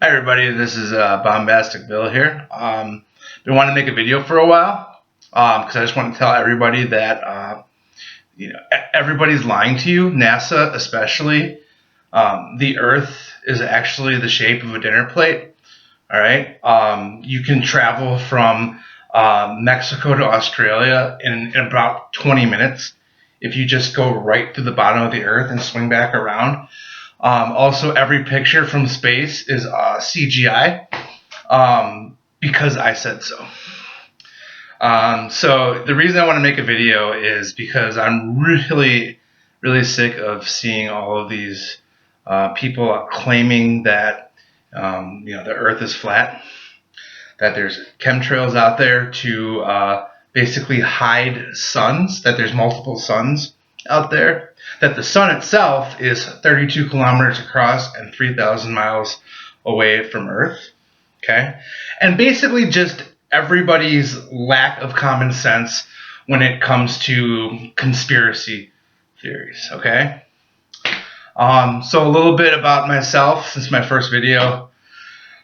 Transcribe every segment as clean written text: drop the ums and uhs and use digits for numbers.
Hi everybody, this is Bombastic Bill here. Been wanting to make a video for a while because I just want to tell everybody that everybody's lying to you, NASA especially. The Earth is actually the shape of a dinner plate. All right, you can travel from Mexico to Australia in about 20 minutes if you just go right through the bottom of the Earth and swing back around. Also, every picture from space is CGI because I said so. So the reason I want to make a video is because I'm really, really sick of seeing all of these people claiming that the Earth is flat, that there's chemtrails out there to basically hide suns, that there's multiple suns out there, that the sun itself is 32 kilometers across and 3,000 miles away from Earth. Okay? And basically just everybody's lack of common sense when it comes to conspiracy theories. Okay? So a little bit about myself. This is my first video.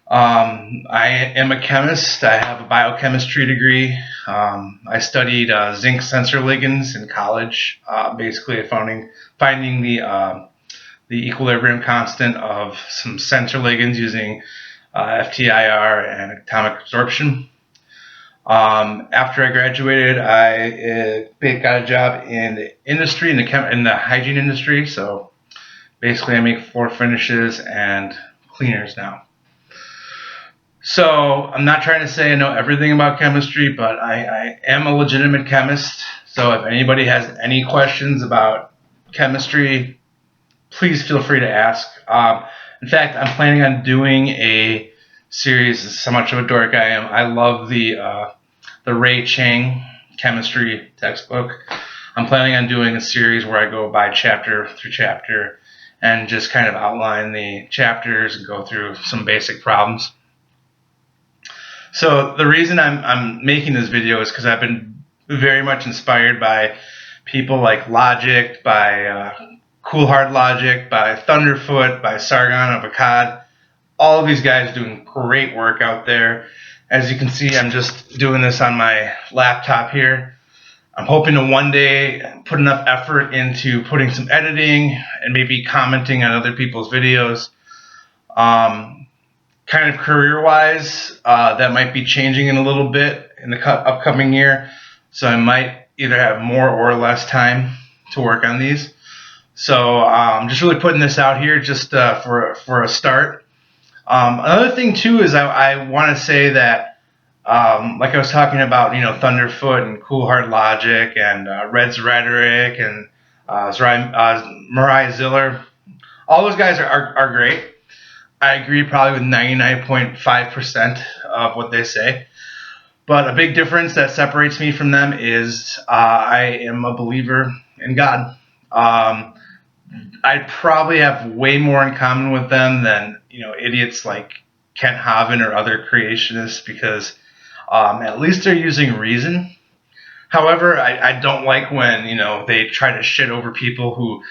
I am a chemist. I have a biochemistry degree. I studied zinc sensor ligands in college, basically finding the equilibrium constant of some sensor ligands using FTIR and atomic absorption. After I graduated, I got a job in the industry, in the hygiene industry. So basically, I make floor finishes and cleaners now. So I'm not trying to say I know everything about chemistry, but I am a legitimate chemist. So if anybody has any questions about chemistry, please feel free to ask. In fact, I'm planning on doing a series. This is how much of a dork I am. I love the Ray Chang chemistry textbook. I'm planning on doing a series where I go by chapter through chapter and just kind of outline the chapters and go through some basic problems. So the reason I'm making this video is because I've been very much inspired by people like Logic, by Cool Hard Logic, by Thunderfoot, by Sargon of Akkad. All of these guys doing great work out there. As you can see, I'm just doing this on my laptop here. I'm hoping to one day put enough effort into putting some editing and maybe commenting on other people's videos. Kind of career-wise, that might be changing in a little bit in the upcoming year. So I might either have more or less time to work on these. So I'm just really putting this out here just for a start. Another thing too is I want to say that, like I was talking about, Thunderfoot and Cool Hard Logic and Red's Rhetoric and Mariah Ziller, all those guys are great. I agree probably with 99.5% of what they say. But a big difference that separates me from them is I am a believer in God. I probably have way more in common with them than idiots like Kent Haven or other creationists because at least they're using reason. However, I don't like when they try to shit over people who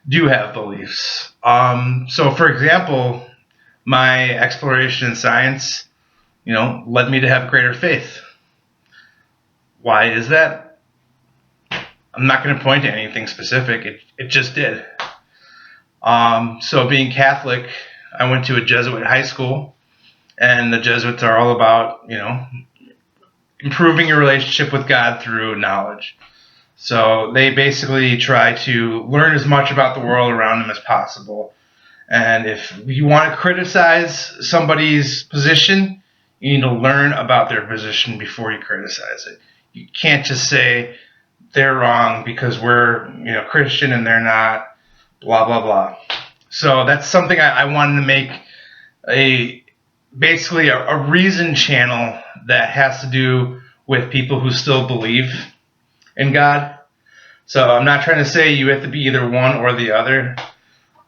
do have beliefs. So for example, my exploration in science, led me to have greater faith. Why is that? I'm not going to point to anything specific. It just did. So being Catholic, I went to a Jesuit high school, and the Jesuits are all about, improving your relationship with God through knowledge. So they basically try to learn as much about the world around them as possible. And if you want to criticize somebody's position, you need to learn about their position before you criticize it. You can't just say they're wrong because we're Christian and they're not, blah, blah, blah. So that's something I wanted to make basically a reason channel that has to do with people who still believe in God. So I'm not trying to say you have to be either one or the other.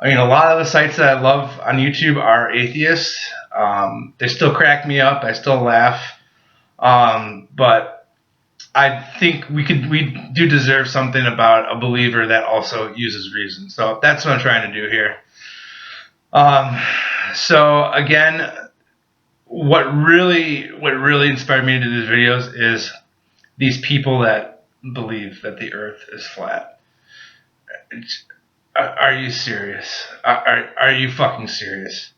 I mean, a lot of the sites that I love on YouTube are atheists. They still crack me up. I still laugh. But I think we do deserve something about a believer that also uses reason. So that's what I'm trying to do here. So again, what really inspired me to do these videos is these people that believe that the Earth is flat. Are you serious? Are you fucking serious?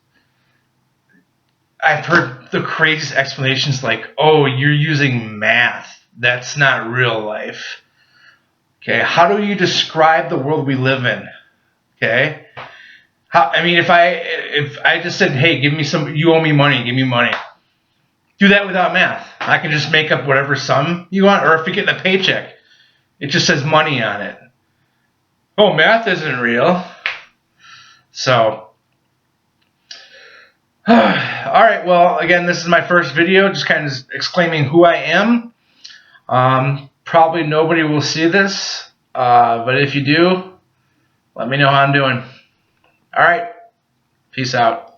I've heard the craziest explanations like, oh, you're using math. That's not real life. Okay, how do you describe the world we live in? Okay, I mean, if I just said, hey, give me some, you owe me money, give me money. Do that without math. I can just make up whatever sum you want, or if you get a paycheck, it just says money on it. Oh, math isn't real. So, all right. Well, again, this is my first video, just kind of exclaiming who I am. Probably nobody will see this, but if you do, let me know how I'm doing. All right. Peace out.